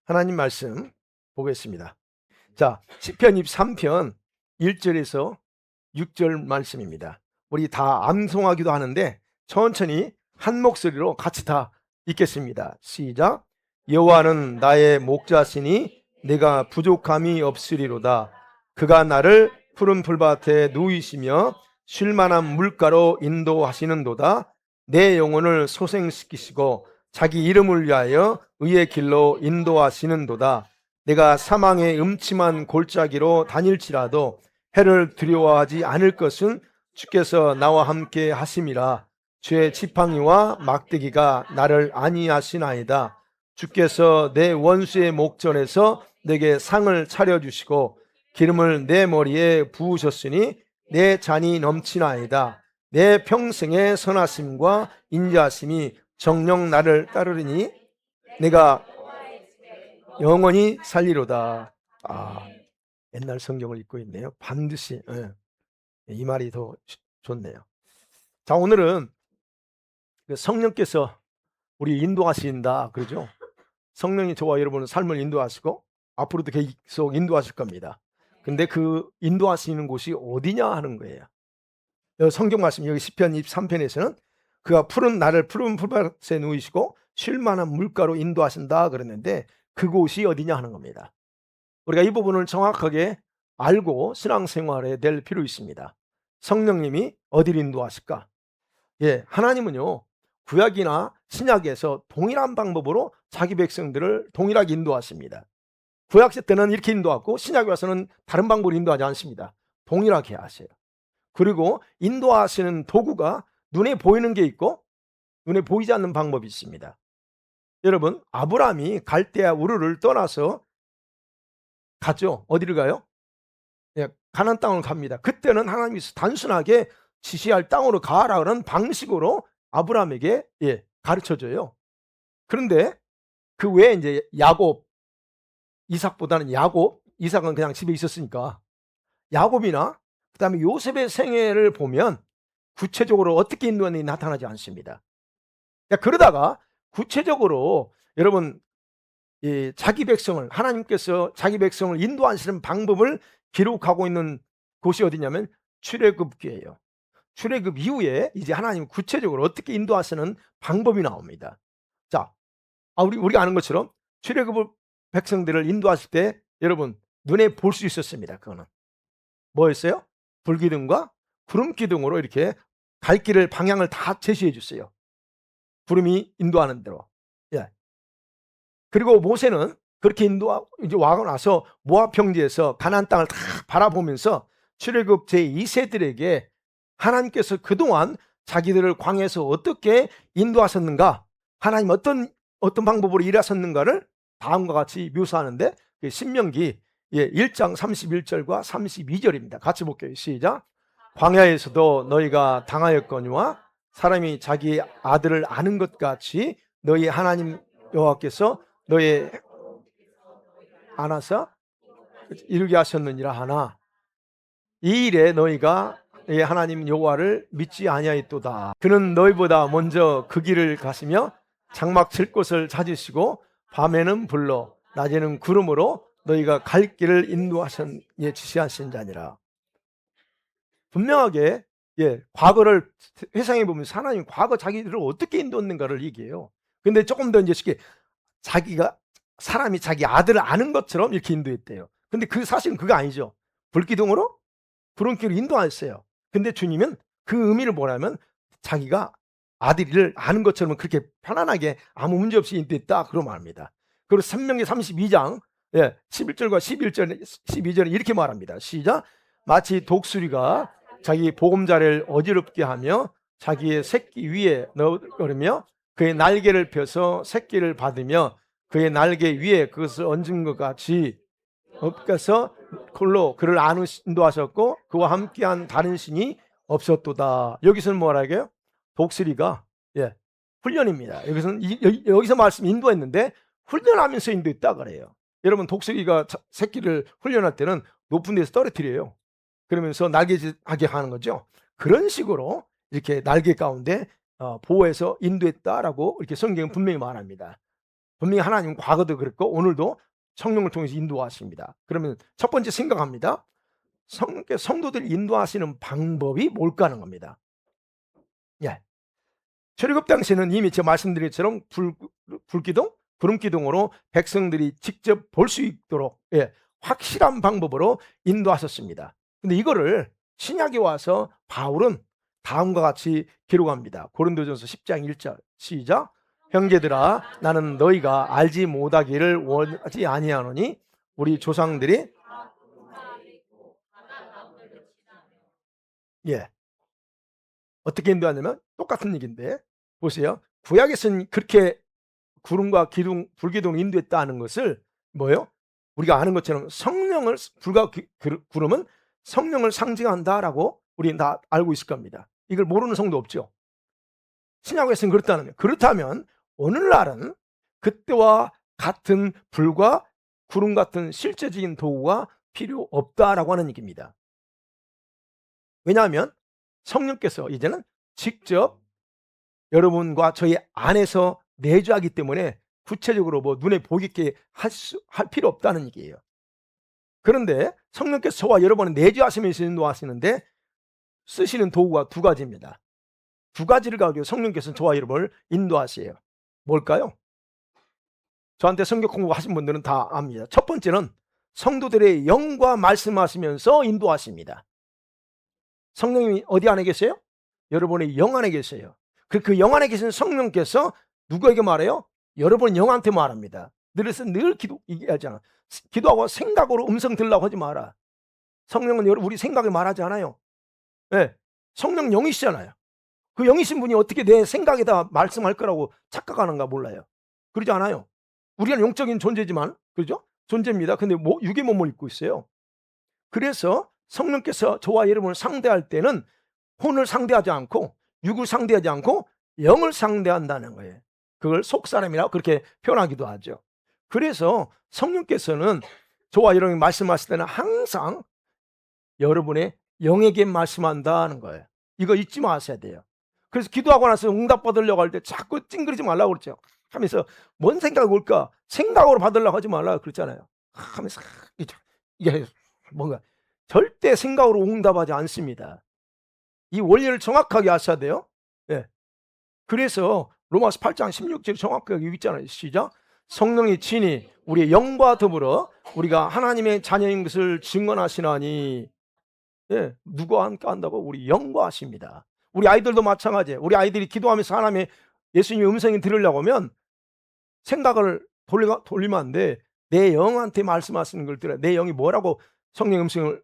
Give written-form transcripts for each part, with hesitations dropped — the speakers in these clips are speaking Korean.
하나님 말씀 보겠습니다. 자, 시편 23편 1절에서 6절 말씀입니다. 우리 다 암송하기도 하는데 천천히 한 목소리로 같이 다 읽겠습니다. 시작. 여호와는 나의 목자시니 내가 부족함이 없으리로다. 그가 나를 푸른 풀밭에 누이시며 쉴 만한 물가로 인도하시는도다. 내 영혼을 소생시키시고 자기 이름을 위하여 의의 길로 인도하시는도다. 내가 사망의 음침한 골짜기로 다닐지라도 해를 두려워하지 않을 것은 주께서 나와 함께 하심이라. 주의 지팡이와 막대기가 나를 안위하시나이다. 주께서 내 원수의 목전에서 내게 상을 차려주시고 기름을 내 머리에 부으셨으니 내 잔이 넘치나이다. 내 평생의 선하심과 인자하심이 정녕 나를 따르리니 내가 영원히 살리로다. 옛날 성경을 읽고 있네요. 반드시. 이 말이 더 좋네요. 자, 오늘은 성령께서 우리 인도하신다 그러죠. 성령이 저와 여러분의 삶을 인도하시고 앞으로도 계속 인도하실 겁니다. 근데 그 인도하시는 곳이 어디냐 하는 거예요. 성경 말씀 여기 시편 23편에서는 그가 나를 푸른 풀밭에 누이시고 쉴 만한 물가로 인도하신다 그랬는데 그곳이 어디냐 하는 겁니다. 우리가 이 부분을 정확하게 알고 신앙생활에 낼 필요 있습니다. 성령님이 어디를 인도하실까? 하나님은요 구약이나 신약에서 동일한 방법으로 자기 백성들을 동일하게 인도하십니다. 구약 때는 이렇게 인도하고 신약에 와서는 다른 방법으로 인도하지 않습니다. 동일하게 하세요. 그리고 인도하시는 도구가 눈에 보이는 게 있고 눈에 보이지 않는 방법이 있습니다. 여러분, 아브라함이 갈대아 우르를 떠나서 가죠. 어디를 가요? 가나안 땅을 갑니다. 그때는 하나님이 단순하게 지시할 땅으로 가라는 방식으로 아브라함에게 가르쳐줘요. 그런데 그 외에 이제 야곱, 이삭보다는 이삭은 그냥 집에 있었으니까 야곱이나 그다음에 요셉의 생애를 보면 구체적으로 어떻게 인도하는지 나타나지 않습니다. 그러다가 구체적으로 여러분 자기 백성을 하나님께서 자기 백성을 인도하시는 방법을 기록하고 있는 곳이 어디냐면 출애굽기예요. 출애굽 이후에 이제 하나님 구체적으로 어떻게 인도하시는 방법이 나옵니다. 자, 우리가 아는 것처럼 출애굽 백성들을 인도하실 때 여러분 눈에 볼 수 있었습니다. 그거는 뭐였어요? 불기둥과 구름기둥으로 이렇게 갈 길을 방향을 다 제시해 주세요. 구름이 인도하는 대로. 그리고 모세는 그렇게 인도하고 이제 와고 나서 모압 평지에서 가나안 땅을 다 바라보면서 출애굽 제2세들에게 하나님께서 그동안 자기들을 광야에서 어떻게 인도하셨는가, 하나님 어떤 방법으로 일하셨는가를 다음과 같이 묘사하는데 신명기 1장 31절과 32절입니다. 같이 볼게요. 시작. 광야에서도 너희가 당하였거니와 사람이 자기 아들을 아는 것 같이 너희 하나님 여호와께서 너희 안아서 이루게 하셨느니라 하나 이 일에 너희가 하나님 여호와를 믿지 아니하였도다. 그는 너희보다 먼저 그 길을 가시며 장막 칠 곳을 찾으시고 밤에는 불로 낮에는 구름으로 너희가 갈 길을 지시하신 자니라. 분명하게 과거를 회상해 보면서 하나님 과거 자기들을 어떻게 인도했는가를 얘기해요. 근데 조금 더 이제 쉽게 사람이 자기 아들을 아는 것처럼 이렇게 인도했대요. 근데 사실은 그거 아니죠. 불기둥으로 구름길로 인도하셨어요. 근데 주님은 그 의미를 뭐냐면 자기가 아들을 아는 것처럼 그렇게 편안하게 아무 문제 없이 인도했다 그런 말입니다. 그리고 신명기 32장 11절과 12절에 이렇게 말합니다. 시작. 마치 독수리가 자기 보금자리를 어지럽게 하며 자기의 새끼 위에 넣으며 그의 날개를 펴서 새끼를 받으며 그의 날개 위에 그것을 얹은 것 같이 엎겨서 홀로 그를 인도하셨고 그와 함께한 다른 신이 없었도다. 여기서는 뭐라고요? 독수리가 훈련입니다. 여기서 말씀 인도했는데 훈련하면서 인도했다 그래요. 여러분 독수리가 새끼를 훈련할 때는 높은 데서 떨어뜨려요. 그러면서 날개짓하게 하는 거죠. 그런 식으로 이렇게 날개 가운데 보호해서 인도했다라고 이렇게 성경은 분명히 말합니다. 분명히 하나님은 과거도 그랬고 오늘도 성령을 통해서 인도하십니다. 그러면 첫 번째 생각합니다. 성도들 인도하시는 방법이 뭘까 하는 겁니다. 예. 출애굽 당시에는 이미 제가 말씀드린 것처럼 불기둥, 구름기둥으로 백성들이 직접 볼 수 있도록 확실한 방법으로 인도하셨습니다. 근데 이거를 신약에 와서 바울은 다음과 같이 기록합니다. 고린도전서 10장 1절 시작. 형제들아 나는 너희가 알지 못하기를 원하지 아니하노니 우리 조상들이 어떻게 인도하냐면 똑같은 얘기인데 보세요. 구약에서는 그렇게 구름과 기둥, 불기둥을 인도했다는 것을 뭐예요? 우리가 아는 것처럼 성령을 불과 구름은 성령을 상징한다라고 우리는 다 알고 있을 겁니다. 이걸 모르는 성도 없죠. 신약에서는 그렇다면 오늘날은 그때와 같은 불과 구름 같은 실제적인 도구가 필요 없다라고 하는 얘기입니다. 왜냐하면 성령께서 이제는 직접 여러분과 저희 안에서 내주하기 때문에 구체적으로 뭐 눈에 보이게 할 필요 없다는 얘기예요. 그런데 성령께서 저와 여러분을 내주하시면서 인도하시는데 쓰시는 도구가 두 가지입니다. 두 가지를 가지고 성령께서는 저와 여러분을 인도하세요. 뭘까요? 저한테 성경 공부하신 분들은 다 압니다. 첫 번째는 성도들의 영과 말씀하시면서 인도하십니다. 성령님이 어디 안에 계세요? 여러분의 영 안에 계세요. 그 영 안에 계신 성령께서 누구에게 말해요? 여러분 영한테 말합니다. 그래서 늘 얘기하잖아. 기도하고 생각으로 음성 들으려고 하지 마라. 성령은 우리 생각에 말하지 않아요. 네. 성령 영이시잖아요. 그 영이신 분이 어떻게 내 생각에다 말씀할 거라고 착각하는가 몰라요. 그러지 않아요. 우리가 영적인 존재지만, 그죠? 존재입니다. 근데 육의 몸을 입고 있어요. 그래서 성령께서 저와 여러분을 상대할 때는 혼을 상대하지 않고 육을 상대하지 않고 영을 상대한다는 거예요. 그걸 속사람이라고 그렇게 표현하기도 하죠. 그래서 성령께서는 저와 여러분이 말씀하실 때는 항상 여러분의 영에게 말씀한다는 거예요. 이거 잊지 마셔야 돼요. 그래서 기도하고 나서 응답 받으려고 할 때 자꾸 찡그리지 말라고 그랬죠. 하면서 뭔 생각이 올까? 생각으로 받으려고 하지 말라고 그랬잖아요. 하면서 이게 뭔가 절대 생각으로 응답하지 않습니다. 이 원리를 정확하게 아셔야 돼요. 예. 그래서 로마서 8장 16절 정확하게 여기 있잖아요. 시작. 성령이 친히 우리의 영과 더불어 우리가 하나님의 자녀인 것을 증언하시나니 누구와 함께 한다고? 우리 영과 하십니다. 우리 아이들도 마찬가지예요. 우리 아이들이 기도하면서 하나님의 예수님의 음성이 들으려고 하면 생각을 돌리면 안 돼. 내 영한테 말씀하시는 걸 들어야 내 영이 뭐라고 성령 음성을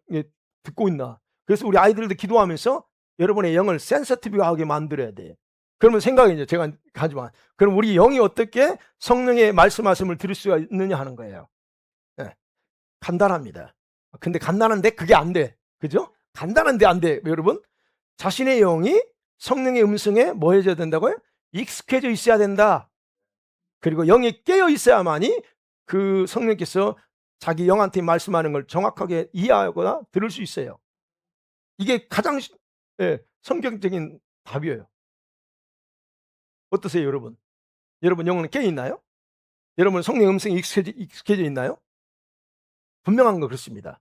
듣고 있나. 그래서 우리 아이들도 기도하면서 여러분의 영을 센서티브하게 만들어야 돼. 그러면 생각이죠. 제가 하지만 그럼 우리 영이 어떻게 성령의 말씀하심을 들을 수가 있느냐 하는 거예요. 네. 간단합니다. 근데 간단한데 그게 안 돼. 그죠? 간단한데 안 돼. 여러분 자신의 영이 성령의 음성에 뭐 해줘야 된다고요? 익숙해져 있어야 된다. 그리고 영이 깨어 있어야만이 그 성령께서 자기 영한테 말씀하는 걸 정확하게 이해하거나 들을 수 있어요. 이게 가장 성경적인 답이에요. 어떠세요, 여러분? 여러분 영은 깨어 있나요? 여러분 성령 음성이 익숙해져 있나요? 분명한 거 그렇습니다.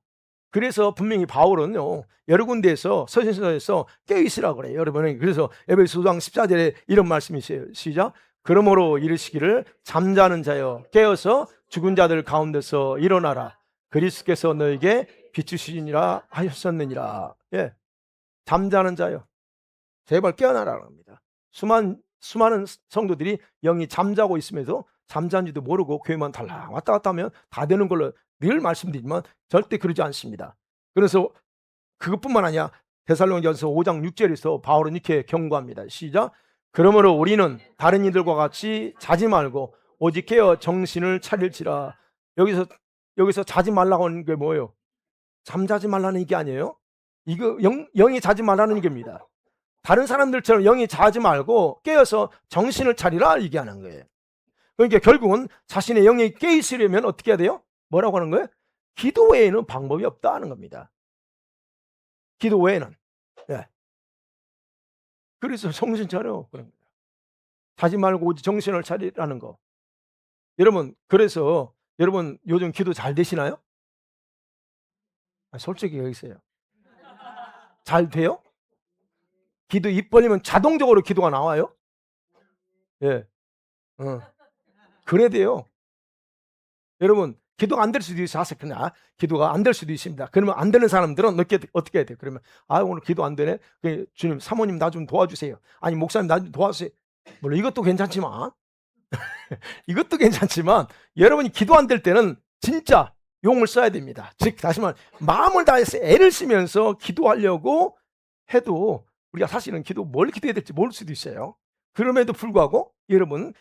그래서 분명히 바울은요 여러 군데에서 서신서에서 깨어 있으라고 그래요. 여러분 그래서 에베소 5장 14절에 이런 말씀이 있어요. 시작. 그러므로 이르시기를 잠자는 자여 깨어서 죽은 자들 가운데서 일어나라. 그리스도께서 너에게 비추시니라 하셨느니라. 잠자는 자여 제발 깨어나라고 합니다. 수많은 성도들이 영이 잠자고 있음에도 잠자는지도 모르고 교회만 달랑 왔다 갔다 하면 다 되는 걸로 늘 말씀드리지만 절대 그러지 않습니다. 그래서 그것뿐만 아니라 데살로니가서 5장 6절에서 바울은 이렇게 경고합니다. 시작. 그러므로 우리는 다른 이들과 같이 자지 말고 오직 깨어 정신을 차릴지라. 여기서 자지 말라고 하는 게 뭐예요? 잠자지 말라는 게 아니에요. 이거 영이 자지 말라는 얘기입니다. 다른 사람들처럼 영이 자지 말고 깨어서 정신을 차리라 얘기하는 거예요. 그러니까 결국은 자신의 영이 깨어 있으려면 어떻게 해야 돼요? 뭐라고 하는 거예요? 기도 외에는 방법이 없다는 겁니다. 기도 외에는. 그래서 정신 차려. 자지 말고 오직 정신을 차리라는 거. 여러분, 그래서 여러분 요즘 기도 잘 되시나요? 솔직히 여기세요. 잘 돼요? 기도 입 벌리면 자동적으로 기도가 나와요? 예. 어. 그래야 돼요. 여러분, 기도가 안 될 수도 있어요. 그냥 기도가 안 될 수도 있습니다. 그러면 안 되는 사람들은 어떻게 해야 돼요? 그러면 오늘 기도 안 되네. 주님, 사모님 나 좀 도와주세요. 아니 목사님 나 좀 도와주세요. 물론 이것도 괜찮지만 이것도 괜찮지만 여러분이 기도 안 될 때는 진짜 용을 써야 됩니다. 즉 다시 말해 마음을 다해서 애를 쓰면서 기도하려고 해도 우리가 사실은 뭘 기도해야 될지 모를 수도 있어요. 그럼에도 불구하고 여러분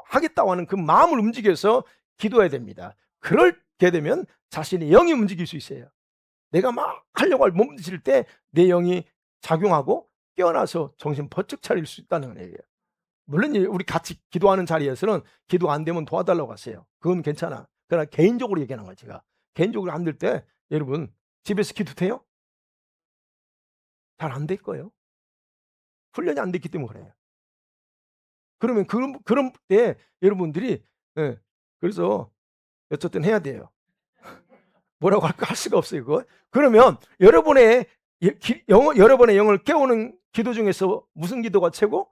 하겠다고 하는 그 마음을 움직여서 기도해야 됩니다. 그렇게 되면 자신의 영이 움직일 수 있어요. 내가 막 하려고 몸부실 때 내 영이 작용하고 깨어나서 정신 번쩍 차릴 수 있다는 얘기예요. 물론 우리 같이 기도하는 자리에서는 기도 안 되면 도와달라고 하세요. 그건 괜찮아. 그러나 개인적으로 얘기하는 거예요, 제가. 개인적으로 안 될 때 여러분 집에서 기도돼요? 잘 안 될 거예요. 훈련이 안 됐기 때문에 그래요. 그러면 그런 때 여러분들이 예. 그래서 어쨌든 해야 돼요. 뭐라고 할 수가 없어요, 그거. 그러면 여러분의 영을 깨우는 기도 중에서 무슨 기도가 최고?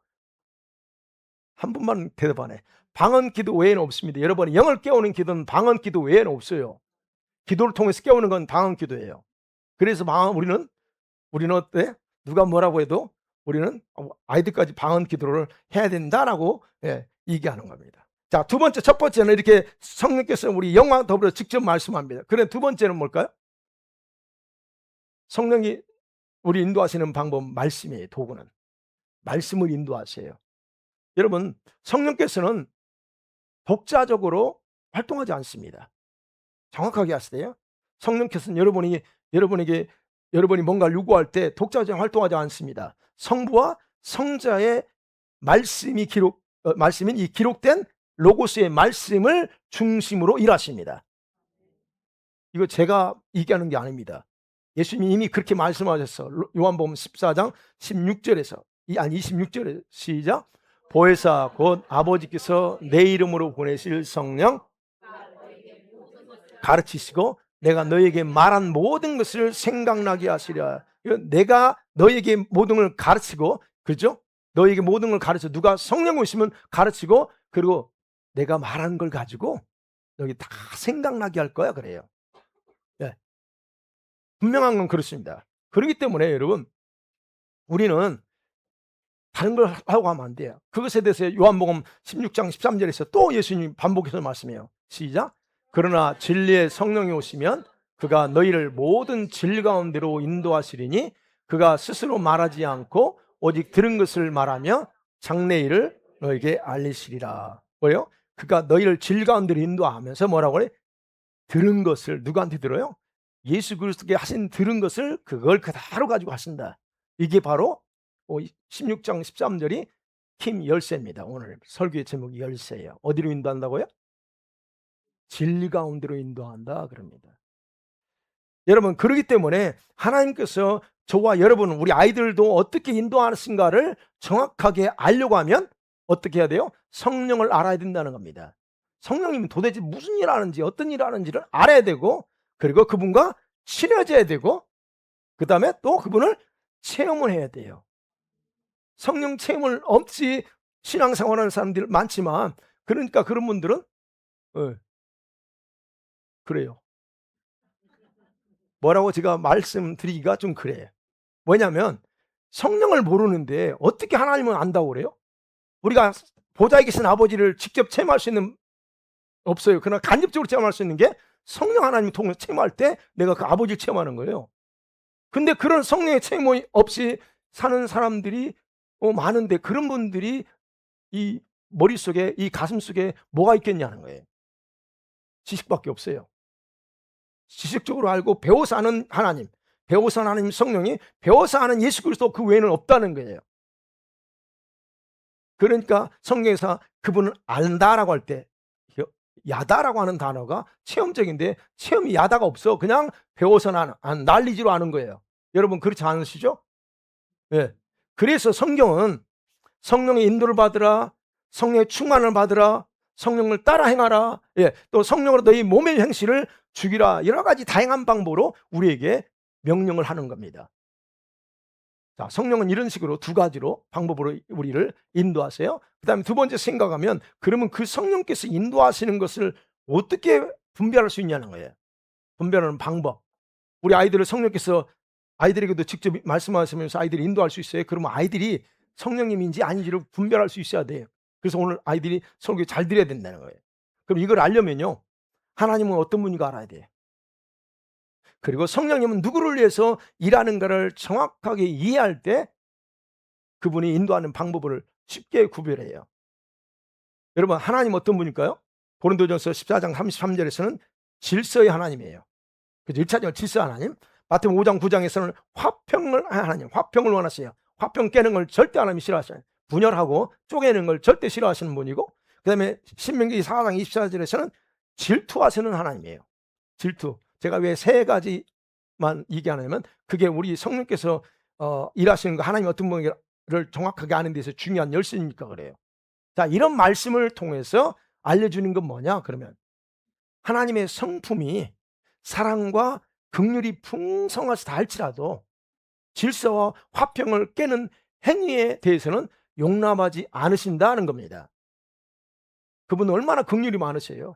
한 분만 대답하네. 방언 기도 외에는 없습니다. 여러분의 영을 깨우는 기도는 방언 기도 외에는 없어요. 기도를 통해서 깨우는 건 방언 기도예요. 그래서 우리는 어때? 누가 뭐라고 해도 우리는 아이들까지 방언 기도를 해야 된다라고 얘기하는 겁니다. 자, 첫 번째는 이렇게 성령께서 우리 영과 더불어 직접 말씀합니다. 그래 두 번째는 뭘까요? 성령이 우리 인도하시는 방법 말씀이에요. 도구는 말씀을 인도하세요. 여러분, 성령께서는 독자적으로 활동하지 않습니다. 정확하게 하세요. 성령께서는 여러분이 뭔가를 요구할 때 독자적으로 활동하지 않습니다. 성부와 성자의 말씀인 이 기록된 로고스의 말씀을 중심으로 일하십니다. 이거 제가 얘기하는 게 아닙니다. 예수님이 이미 그렇게 말씀하셨어. 요한복음 14장 16절에서 26절에 시작. 보혜사 곧 아버지께서 내 이름으로 보내실 성령 가르치시고 내가 너에게 말한 모든 것을 생각나게 하시랴. 내가 너에게 모든 걸 가르치고, 그렇죠? 너에게 모든 걸 가르쳐. 누가 성령 오시면 가르치고, 그리고 내가 말한 걸 가지고 너에게 다 생각나게 할 거야, 그래요. 네. 분명한 건 그렇습니다. 그렇기 때문에 여러분, 우리는 다른 걸 하고 하면 안 돼요. 그것에 대해서 요한복음 16장 13절에서 또 예수님이 반복해서 말씀해요. 시작. 그러나 진리의 성령이 오시면 그가 너희를 모든 진리 가운데로 인도하시리니 그가 스스로 말하지 않고 오직 들은 것을 말하며 장래일을 너에게 알리시리라. 뭐예요? 그가 너희를 진리 가운데로 인도하면서 뭐라고 그래? 들은 것을 누구한테 들어요? 예수 그리스도께 하신 들은 것을 그걸 그대로 가지고 하신다. 이게 바로 16장 13절이 힘 열쇠입니다. 오늘 설교의 제목이 열쇠예요. 어디로 인도한다고요? 진리 가운데로 인도한다 그럽니다. 여러분, 그렇기 때문에 하나님께서 저와 여러분, 우리 아이들도 어떻게 인도하신가를 정확하게 알려고 하면 어떻게 해야 돼요? 성령을 알아야 된다는 겁니다. 성령님은 도대체 무슨 일 하는지 어떤 일 하는지를 알아야 되고, 그리고 그분과 친해져야 되고, 그 다음에 또 그분을 체험을 해야 돼요. 성령 체험을 없이 신앙생활하는 사람들 많지만, 그러니까 그런 분들은 그래요. 뭐라고 제가 말씀드리기가 좀 그래요. 뭐냐면 성령을 모르는데 어떻게 하나님을 안다고 그래요? 우리가 보좌에 계신 아버지를 직접 체험할 수 있는 없어요. 그러나 간접적으로 체험할 수 있는 게 성령 하나님을 통해서 체험할 때 내가 그 아버지를 체험하는 거예요. 근데 그런 성령의 체험 없이 사는 사람들이 많은데 그런 분들이 이 머릿속에 이 가슴속에 뭐가 있겠냐는 거예요. 지식밖에 없어요. 지식적으로 알고 배워서 아는 하나님, 배워서 아는 하나님 성령이 배워서 아는 예수 그리스도 그 외에는 없다는 거예요. 그러니까 성경에서 그분을 안다라고 할 때 야다라고 하는 단어가 체험적인데 체험이 야다가 없어. 그냥 배워서 난리지로 아는 거예요. 여러분 그렇지 않으시죠? 네. 그래서 성경은 성령의 인도를 받으라, 성령의 충만을 받으라, 성령을 따라 행하라. 예, 또 성령으로 너희 몸의 행실을 죽이라. 여러 가지 다양한 방법으로 우리에게 명령을 하는 겁니다. 자, 성령은 이런 식으로 두 가지로 방법으로 우리를 인도하세요. 그다음에 두 번째 생각하면 그러면 그 성령께서 인도하시는 것을 어떻게 분별할 수 있냐는 거예요. 분별하는 방법. 우리 아이들을 성령께서 아이들에게도 직접 말씀하시면서 아이들이 인도할 수 있어요. 그러면 아이들이 성령님인지 아닌지를 분별할 수 있어야 돼요. 그래서 오늘 아이들이 설교 잘 들어야 된다는 거예요. 그럼 이걸 알려면요, 하나님은 어떤 분인가 알아야 돼요. 그리고 성령님은 누구를 위해서 일하는가를 정확하게 이해할 때 그분이 인도하는 방법을 쉽게 구별해요. 여러분, 하나님 어떤 분일까요? 고린도전서 14장 33절에서는 질서의 하나님이에요. 그죠? 1차적으로 질서 하나님. 마태복음 5장 9장에서는 화평을 하나님, 화평을 원하세요. 화평 깨는 걸 절대 하나님이 싫어하셔요. 분열하고 쪼개는 걸 절대 싫어하시는 분이고, 그다음에 신명기 4장 24절에서는 질투하시는 하나님이에요. 질투. 제가 왜 세 가지만 얘기하냐면 그게 우리 성령께서 일하시는 거, 하나님 어떤 분을 정확하게 아는 데서 중요한 열쇠니까 그래요. 자, 이런 말씀을 통해서 알려주는 건 뭐냐 그러면 하나님의 성품이 사랑과 긍휼이 풍성하시다 할지라도 질서와 화평을 깨는 행위에 대해서는 용납하지 않으신다는 겁니다. 그분은 얼마나 긍휼이 많으세요.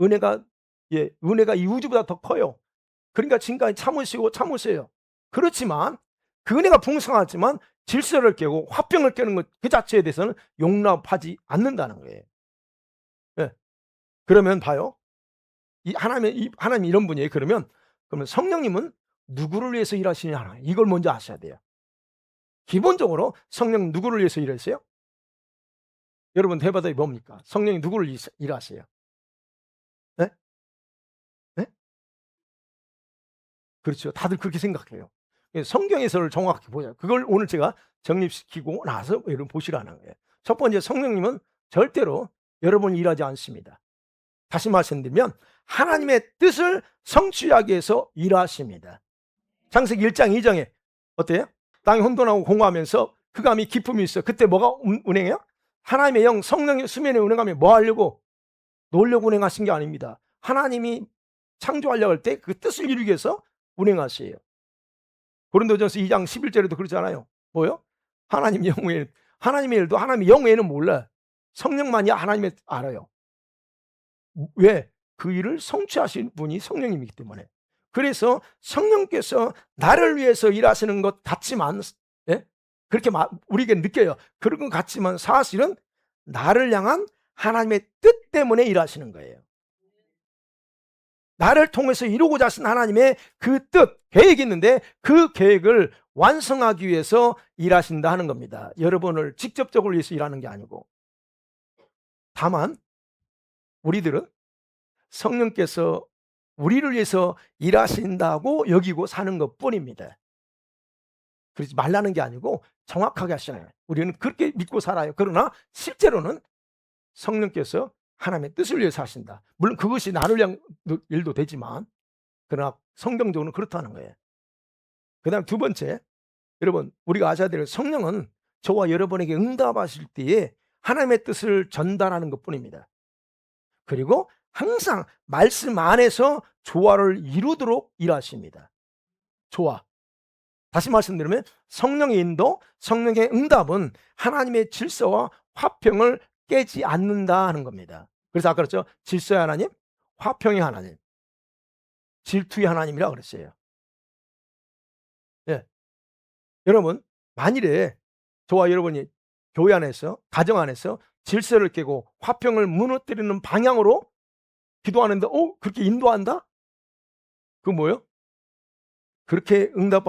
은혜가, 예, 은혜가 이 우주보다 더 커요. 그러니까 지금까지 참으세요. 그렇지만 그 은혜가 풍성하지만 질서를 깨고 화평을 깨는 것 그 자체에 대해서는 용납하지 않는다는 거예요. 예. 그러면 봐요. 하나님이 이런 분이에요. 그러면 성령님은 누구를 위해서 일하시냐, 이걸 먼저 아셔야 돼요. 기본적으로 성령 누구를 위해서 일하세요? 여러분 대답이 뭡니까? 성령이 누구를 일하세요? 네? 네? 그렇죠. 다들 그렇게 생각해요. 성경에서를 정확히 보자. 그걸 오늘 제가 정립시키고 나서 여러분 보시라는 거예요. 첫 번째, 성령님은 절대로 여러분이 일하지 않습니다. 다시 말씀드리면 하나님의 뜻을 성취하기 위해서 일하십니다. 창세기 1장 2장에 어때요? 땅이 혼돈하고 공허하면서 흑암이 기품이 있어. 그때 뭐가 운행해요? 하나님의 영 성령의 수면에 운행하며 뭐 하려고? 놀려고 운행하신 게 아닙니다. 하나님이 창조하려고 할 때 그 뜻을 이루기 위해서 운행하세요. 고린도전서 2장 11절에도 그러잖아요. 뭐요? 하나님의 일도 하나님의 영 외에는 몰라. 성령만이 하나님의 알아요. 왜? 그 일을 성취하신 분이 성령님이기 때문에. 그래서 성령께서 나를 위해서 일하시는 것 같지만, 예? 그렇게 우리에게 느껴요. 그런 것 같지만 사실은 나를 향한 하나님의 뜻 때문에 일하시는 거예요. 나를 통해서 이루고자 하신 하나님의 그 뜻, 계획이 있는데 그 계획을 완성하기 위해서 일하신다 하는 겁니다. 여러분을 직접적으로 위해서 일하는 게 아니고. 다만 우리들은 성령께서 우리를 위해서 일하신다고 여기고 사는 것뿐입니다. 그러지 말라는 게 아니고 정확하게 하시나요. 우리는 그렇게 믿고 살아요. 그러나 실제로는 성령께서 하나님의 뜻을 위해서 하신다. 물론 그것이 나를 위한 일도 되지만 그러나 성경적으로는 그렇다는 거예요. 그다음 두 번째, 여러분 우리가 아셔야 될 성령은 저와 여러분에게 응답하실 때에 하나님의 뜻을 전달하는 것뿐입니다. 그리고 항상 말씀 안에서 조화를 이루도록 일하십니다. 조화. 다시 말씀드리면 성령의 인도, 성령의 응답은 하나님의 질서와 화평을 깨지 않는다 하는 겁니다. 그래서 아까 그랬죠. 질서의 하나님, 화평의 하나님, 질투의 하나님이라고 그랬어요. 예. 여러분 만일에 저와 여러분이 교회 안에서, 가정 안에서 질서를 깨고 화평을 무너뜨리는 방향으로 기도하는데 그렇게 인도한다? 그거 뭐예요? 그렇게 응답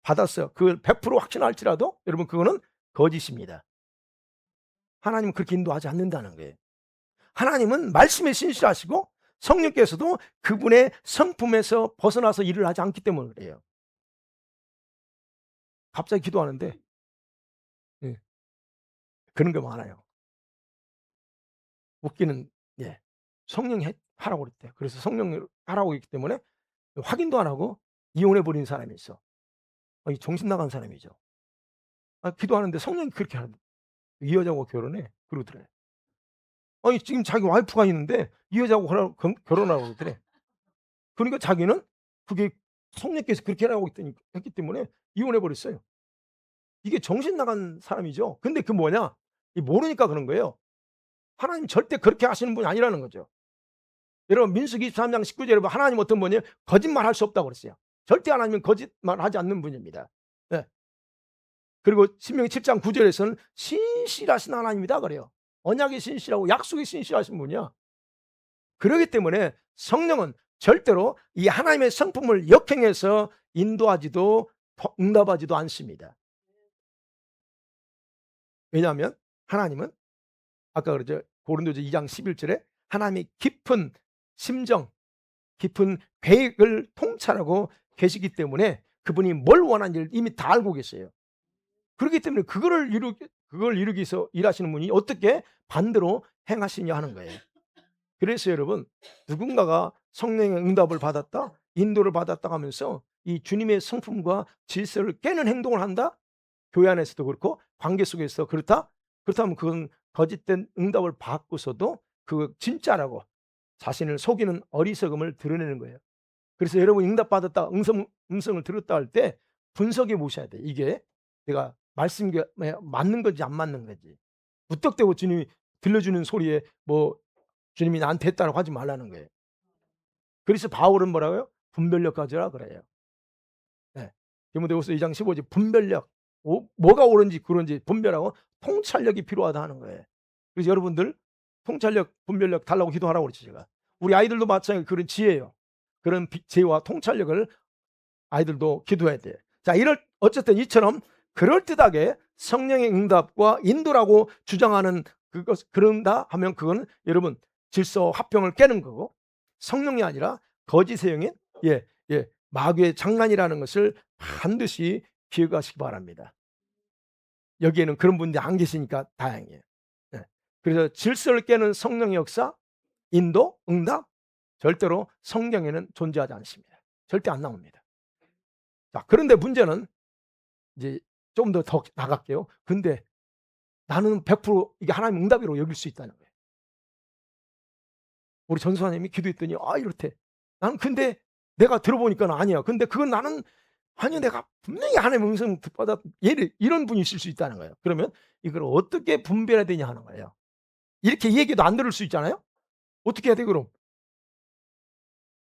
받았어요. 그걸 100% 확신할지라도 여러분 그거는 거짓입니다. 하나님은 그렇게 인도하지 않는다는 거예요. 하나님은 말씀에 신실하시고 성령께서도 그분의 성품에서 벗어나서 일을 하지 않기 때문에 그래요. 갑자기 기도하는데 예, 그런 게 많아요. 웃기는, 예, 성령이 하라고 그랬대요. 그래서 성령이 하라고 했기 때문에 확인도 안 하고 이혼해 버린 사람이 있어. 이 정신 나간 사람이죠. 기도하는데 성령이 그렇게 하는데 이 여자하고 결혼해 그러더래. 아니 지금 자기 와이프가 있는데 이 여자하고 결혼하라고 그러더래. 그러니까 자기는 그게 성령께서 그렇게 하라고 했기 때문에 이혼해 버렸어요. 이게 정신 나간 사람이죠. 근데 그 뭐냐? 이 모르니까 그런 거예요. 하나님 절대 그렇게 하시는 분이 아니라는 거죠. 여러분 민수기 23장 19절에 보면 하나님 어떤 분이에요? 거짓말할 수 없다고 그랬어요. 절대 하나님은 거짓말하지 않는 분입니다. 예. 그리고 신명기 7장 9절에서는 신실하신 하나님이다 그래요. 언약이 신실하고 약속이 신실하신 분이야. 그렇기 때문에 성령은 절대로 이 하나님의 성품을 역행해서 인도하지도 응답하지도 않습니다. 왜냐하면 하나님은 아까 그러죠. 고린도서 2장 11절에 하나님의 깊은 심정, 깊은 계획을 통찰하고 계시기 때문에 그분이 뭘 원하는지를 이미 다 알고 계세요. 그렇기 때문에 그걸 이루기 위해서 일하시는 분이 어떻게 반대로 행하시냐 하는 거예요. 그래서 여러분 누군가가 성령의 응답을 받았다, 인도를 받았다 하면서 이 주님의 성품과 질서를 깨는 행동을 한다? 교회 안에서도 그렇고 관계 속에서 그렇다? 그렇다면 그건 거짓된 응답을 받고서도 그 진짜라고 자신을 속이는 어리석음을 드러내는 거예요. 그래서 여러분 응답받았다, 음성을 들었다 할 때 분석해 보셔야 돼요. 이게 내가 말씀이 맞는 건지 안 맞는 건지. 무턱대고 주님이 들려주는 소리에 뭐 주님이 나한테 했다고 하지 말라는 거예요. 그래서 바울은 뭐라고요? 분별력 가져라 그래요. 네. 디모데후서 2장 15절 분별력. 뭐가 옳은지 그런지 분별하고 통찰력이 필요하다 하는 거예요. 그래서 여러분들 통찰력, 분별력 달라고 기도하라고 그랬죠 제가. 우리 아이들도 마찬가지 그런 지혜예요. 그런 지혜와 통찰력을 아이들도 기도해야 돼요. 자, 어쨌든 이처럼 그럴듯하게 성령의 응답과 인도라고 주장하는 그런다 하면 그건 여러분 질서 화평을 깨는 거고 성령이 아니라 거짓의 영인 마귀의 장난이라는 것을 반드시 기억하시기 바랍니다. 여기에는 그런 분들이 안 계시니까 다행이에요. 예. 그래서 질서를 깨는 성령의 역사, 인도, 응답 절대로 성경에는 존재하지 않습니다. 절대 안 나옵니다. 자, 그런데 문제는 이제 좀 더 나갈게요. 근데 나는 100% 이게 하나님 응답이라고 여길 수 있다는 거예요. 우리 전수사님이 기도했더니 이렇대. 나는 근데 내가 들어보니까 아니야. 근데 그건 나는 아니 내가 분명히 하나님의 음성 받아 이런 분이 있을 수 있다는 거예요. 그러면 이걸 어떻게 분별해야 되냐 하는 거예요. 이렇게 얘기도 안 들을 수 있잖아요. 어떻게 해야 돼 그럼?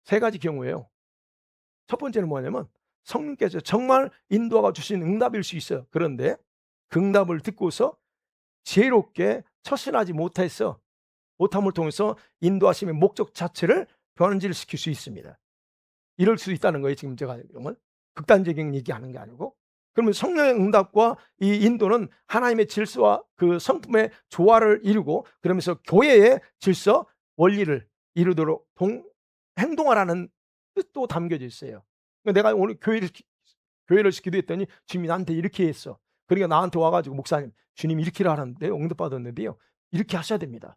세 가지 경우예요. 첫 번째는 뭐냐면 성령께서 정말 인도가 주신 응답일 수 있어요. 그런데 그 응답을 듣고서 지혜롭게 처신하지 못함을 통해서 인도하심의 목적 자체를 변질시킬 수 있습니다. 이럴 수 있다는 거예요. 지금 제가 이런 극단적인 얘기하는 게 아니고. 그러면 성령의 응답과 이 인도는 하나님의 질서와 그 성품의 조화를 이루고 그러면서 교회의 질서, 원리를 이루도록 행동하라는 뜻도 담겨져 있어요. 그러니까 내가 오늘 교회를 기도했더니 주님이 나한테 이렇게 했어. 그러니까 나한테 와가지고 목사님 주님이 이렇게 하라는데요. 응답받았는데요. 이렇게 하셔야 됩니다.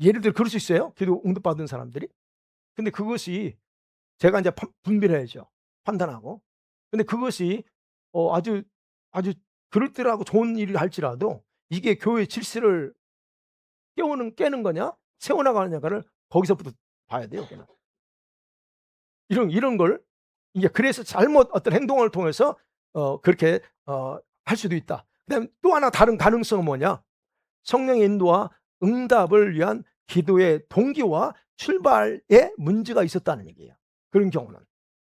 예를 들어 그럴 수 있어요. 기도 응답받은 사람들이. 근데 그것이 제가 이제 분별해야죠. 판단하고. 근데 그것이 아주 그럴듯하고 좋은 일을 할지라도 이게 교회의 질서를 깨는 거냐 세워나가느냐를 거기서부터 봐야 돼요. 그냥. 이런 걸 이게 그래서 잘못 어떤 행동을 통해서 그렇게 할 수도 있다. 그다음에 또 하나 다른 가능성은 뭐냐? 성령의 인도와 응답을 위한 기도의 동기와 출발에 문제가 있었다는 얘기예요. 그런 경우는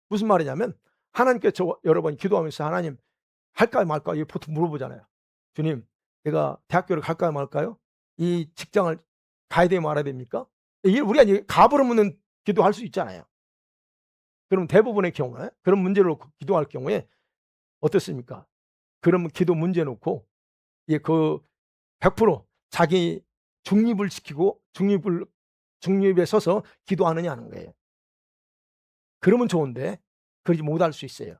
무슨 말이냐면 하나님께 여러 번 기도하면서 하나님 할까요 말까요? 이거 보통 물어보잖아요. 주님, 내가 대학교를 갈까요 말까요? 이 직장을 가야 되면 말아야 됩니까? 우리가 이제 가부를 묻는 기도할 수 있잖아요. 그럼 대부분의 경우에 그런 문제로 기도할 경우에 어떻습니까? 그러면 기도 문제 놓고 그 100% 자기 중립을 지키고 중립에 서서 기도하느냐는 거예요. 그러면 좋은데 그러지 못할 수 있어요.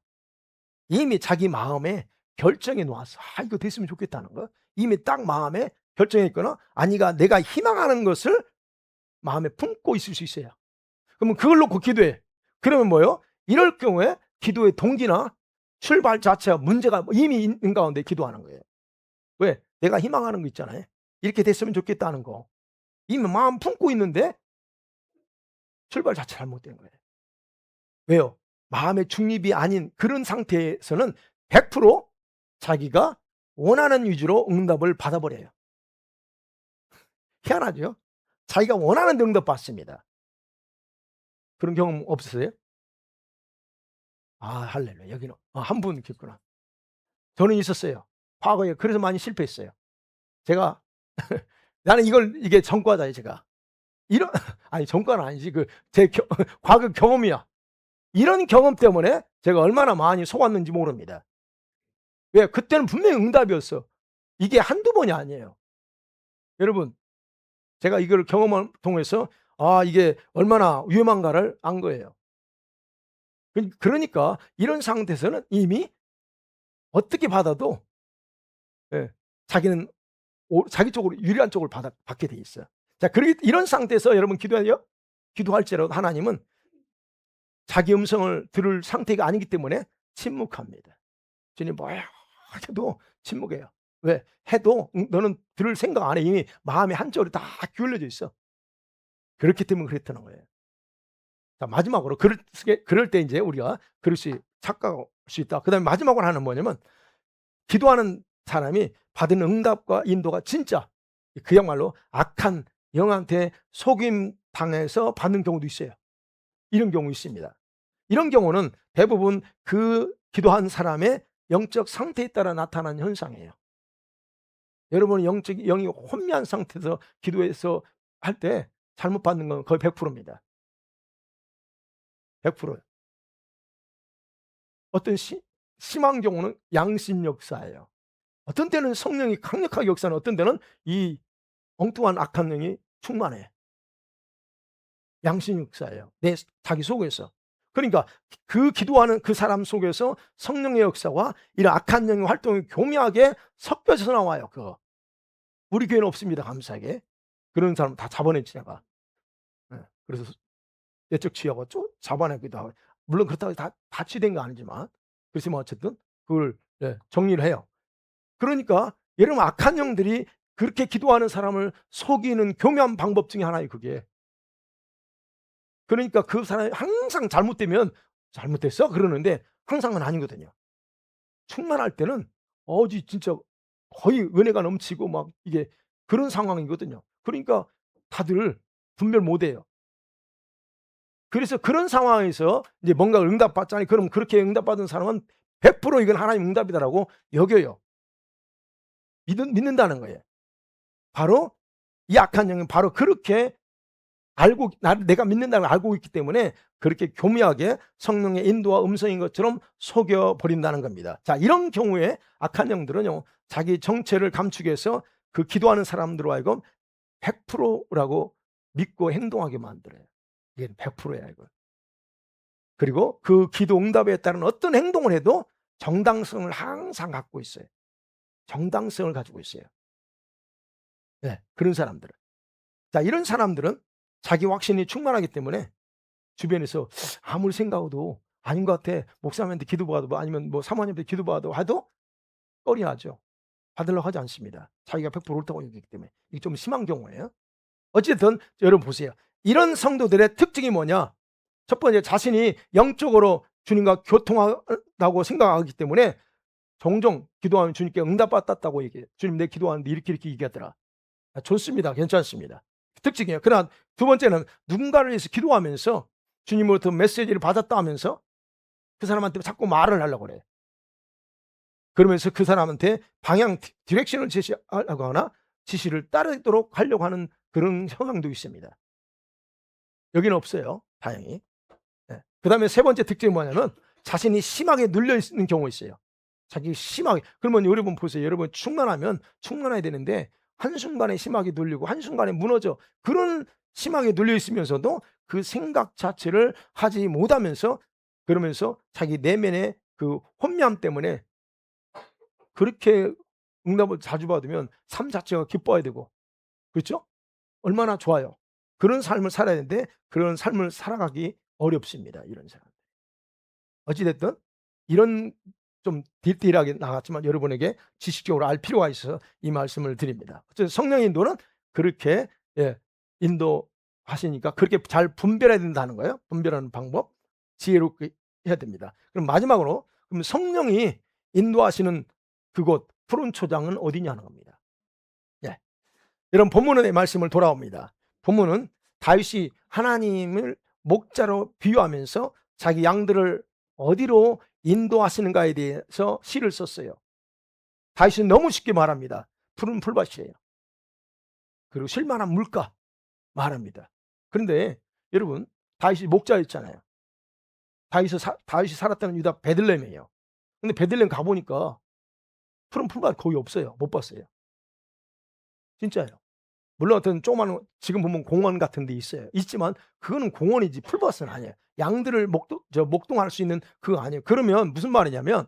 이미 자기 마음에 결정해 놓았어. 이거 됐으면 좋겠다는 거. 이미 딱 마음에 결정했거나 아니가 내가 희망하는 것을 마음에 품고 있을 수 있어요. 그러면 그걸 놓고 기도해. 그러면 뭐예요? 이럴 경우에 기도의 동기나 출발 자체가 문제가 이미 있는 가운데 기도하는 거예요. 왜? 내가 희망하는 거 있잖아요. 이렇게 됐으면 좋겠다는 거. 이미 마음 품고 있는데 출발 자체가 잘못된 거예요. 왜요? 마음의 중립이 아닌 그런 상태에서는 100% 자기가 원하는 위주로 응답을 받아버려요. 희한하죠? 자기가 원하는 데 응답 받습니다. 그런 경험 없으세요? 아 할렐루야. 여기는 한 분 계시구나. 저는 있었어요. 과거에 그래서 많이 실패했어요. 제가 나는 이게 전과자예요 제가. 이런 아니 전과는 아니지. 제 과거 경험이야. 이런 경험 때문에 제가 얼마나 많이 속았는지 모릅니다. 왜? 그때는 분명히 응답이었어. 이게 한두 번이 아니에요. 여러분 제가 이걸 경험을 통해서 이게 얼마나 위험한가를 안 거예요. 그러니까 이런 상태에서는 이미 어떻게 받아도 예 자기는 자기 쪽으로 유리한 쪽을 받게 돼 있어요. 자 이런 상태에서 여러분 기도할지라도 하나님은 자기 음성을 들을 상태가 아니기 때문에 침묵합니다. 주님 뭐야 해도 침묵해요. 왜? 해도 너는 들을 생각 안 해. 이미 마음의 한쪽으로 다 기울어져 있어. 그렇기 때문에 그랬다는 거예요. 자 마지막으로 그럴 때 인제 우리가 그릇이 착각할 수 있다. 그다음에 마지막으로 하나는 뭐냐면 기도하는 사람이 받은 응답과 인도가 진짜 그야말로 악한 영한테 속임 당해서 받는 경우도 있어요. 이런 경우 있습니다. 이런 경우는 대부분 그 기도한 사람의 영적 상태에 따라 나타나는 현상이에요. 여러분이 영이 혼미한 상태에서 기도해서 할 때 잘못 받는 건 거의 100% 입니다. 100% 예요. 어떤 심한 경우는 양심 역사예요. 어떤 때는 성령이 강력하게 역사하는 어떤 때는 이 엉뚱한 악한 영이 충만해. 양심 역사예요. 자기 속에서. 그러니까 그 기도하는 그 사람 속에서 성령의 역사와 이런 악한 영의 활동이 교묘하게 섞여져서 나와요. 그거. 우리 교회는 없습니다. 감사하게. 그런 사람 다 잡아냈지 내가. 예. 그래서 내적 치유하고 잡아내기도 하고. 물론 그렇다고 다 치유된 거 아니지만 그렇지만 어쨌든 그걸 정리를 해요. 그러니까 여러분 악한 영들이 그렇게 기도하는 사람을 속이는 교묘한 방법 중에 하나예요 그게. 그러니까 그 사람이 항상 잘못되면 "잘못됐어?" 그러는데 항상은 아니거든요. 충만할 때는 진짜 거의 은혜가 넘치고 막 이게 그런 상황이거든요. 그러니까 다들 분별 못 해요. 그래서 그런 상황에서 이제 뭔가 응답받잖아요. 그럼 그렇게 응답받은 사람은 100% 이건 하나님 응답이다라고 여겨요. 믿는다는 거예요. 바로 이 악한 영은 바로 그렇게 내가 믿는다는 걸 알고 있기 때문에 그렇게 교묘하게 성령의 인도와 음성인 것처럼 속여 버린다는 겁니다. 자, 이런 경우에 악한 영들은요. 자기 정체를 감추기 위해서 그 기도하는 사람들로 하여금 100%라고 믿고 행동하게 만들어요. 이게 100%야 이거. 그리고 그 기도 응답에 따른 어떤 행동을 해도 정당성을 항상 갖고 있어요. 정당성을 가지고 있어요. 네, 그런 사람들은. 자, 이런 사람들은 자기 확신이 충만하기 때문에 주변에서 아무리 생각해도 아닌 것 같아. 목사님한테 기도받아도 뭐 아니면 뭐 사모님한테 기도받아도 해도 꺼려하죠. 받으려고 하지 않습니다. 자기가 100% 옳다고 여기기 때문에. 이게 좀 심한 경우예요. 어쨌든 여러분 보세요. 이런 성도들의 특징이 뭐냐? 첫 번째 자신이 영적으로 주님과 교통한다고 생각하기 때문에 종종 기도하면 주님께 응답받았다고 얘기해요. "주님 내 기도하는데 이렇게 얘기하더라." 좋습니다. 괜찮습니다. 특징이에요. 그러나 두 번째는 누군가를 위해서 기도하면서 주님으로부터 메시지를 받았다 하면서 그 사람한테 자꾸 말을 하려고 그래요. 그러면서 그 사람한테 방향 디렉션을 제시하거나 지시를 따르도록 하려고 하는 그런 현상도 있습니다. 여기는 없어요, 다행히. 예. 그다음에 세 번째 특징이 뭐냐면 자신이 심하게 눌려 있는 경우가 있어요. 자기 심하게. 그러면 여러분 보세요. 여러분 충만하면 충만해야 되는데 한순간에 심하게 눌리고 한순간에 무너져. 그런 심하게 눌려 있으면서도 그 생각 자체를 하지 못하면서 그러면서 자기 내면의 그 혼미함 때문에 그렇게 응답을 자주 받으면 삶 자체가 기뻐야 되고 그렇죠? 얼마나 좋아요. 그런 삶을 살아야 되는데 그런 삶을 살아가기 어렵습니다, 이런 사람. 어찌 됐든 이런 좀 디테일하게 나갔지만 여러분에게 지식적으로 알 필요가 있어서 이 말씀을 드립니다. 어쨌든 성령의 인도는 그렇게 인도하시니까 그렇게 잘 분별해야 된다는 거예요. 분별하는 방법 지혜롭게 해야 됩니다. 그럼 마지막으로 그럼 성령이 인도하시는 그곳 푸른 초장은 어디냐는 겁니다. 예. 여러분 본문의 말씀을 돌아옵니다. 본문은 다윗이 하나님을 목자로 비유하면서 자기 양들을 어디로 인도하시는가에 대해서 시를 썼어요. 다윗은 너무 쉽게 말합니다. 푸른 풀밭이래요. 그리고 쉴만한 물가 말합니다. 그런데 여러분 다윗이 목자였잖아요. 다윗이 살았다는 유다 베들레헴이에요. 근데 베들레헴 가보니까 푸른 풀밭 거의 없어요. 못 봤어요. 진짜예요. 물론 어떤 조그마한 지금 보면 공원 같은 데 있어요. 있지만 그거는 공원이지 풀밭은 아니에요. 양들을 목동할 수 있는 그거 아니에요. 그러면 무슨 말이냐면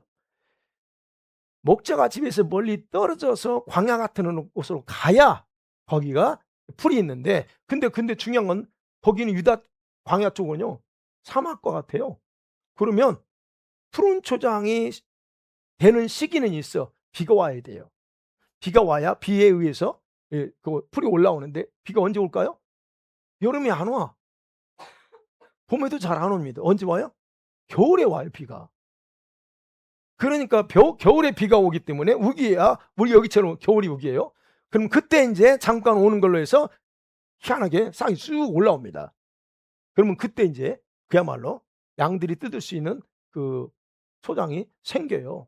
목자가 집에서 멀리 떨어져서 광야 같은 곳으로 가야 거기가 풀이 있는데 근데 중요한 건 거기는 유다 광야 쪽은요 사막과 같아요. 그러면 푸른 초장이 되는 시기는 있어. 비가 와야 돼요. 비가 와야 비에 의해서 그 풀이 올라오는데 비가 언제 올까요? 여름에 안 와. 봄에도 잘 안 옵니다. 언제 와요? 겨울에 와요, 비가. 그러니까 겨울에 비가 오기 때문에 우기야 우리 여기처럼 겨울이 우기예요. 그럼 그때 인제 잠깐 오는 걸로 해서 희한하게 싹이 쑥 올라옵니다. 그러면 그때 인제 그야말로 양들이 뜯을 수 있는 그 초장이 생겨요.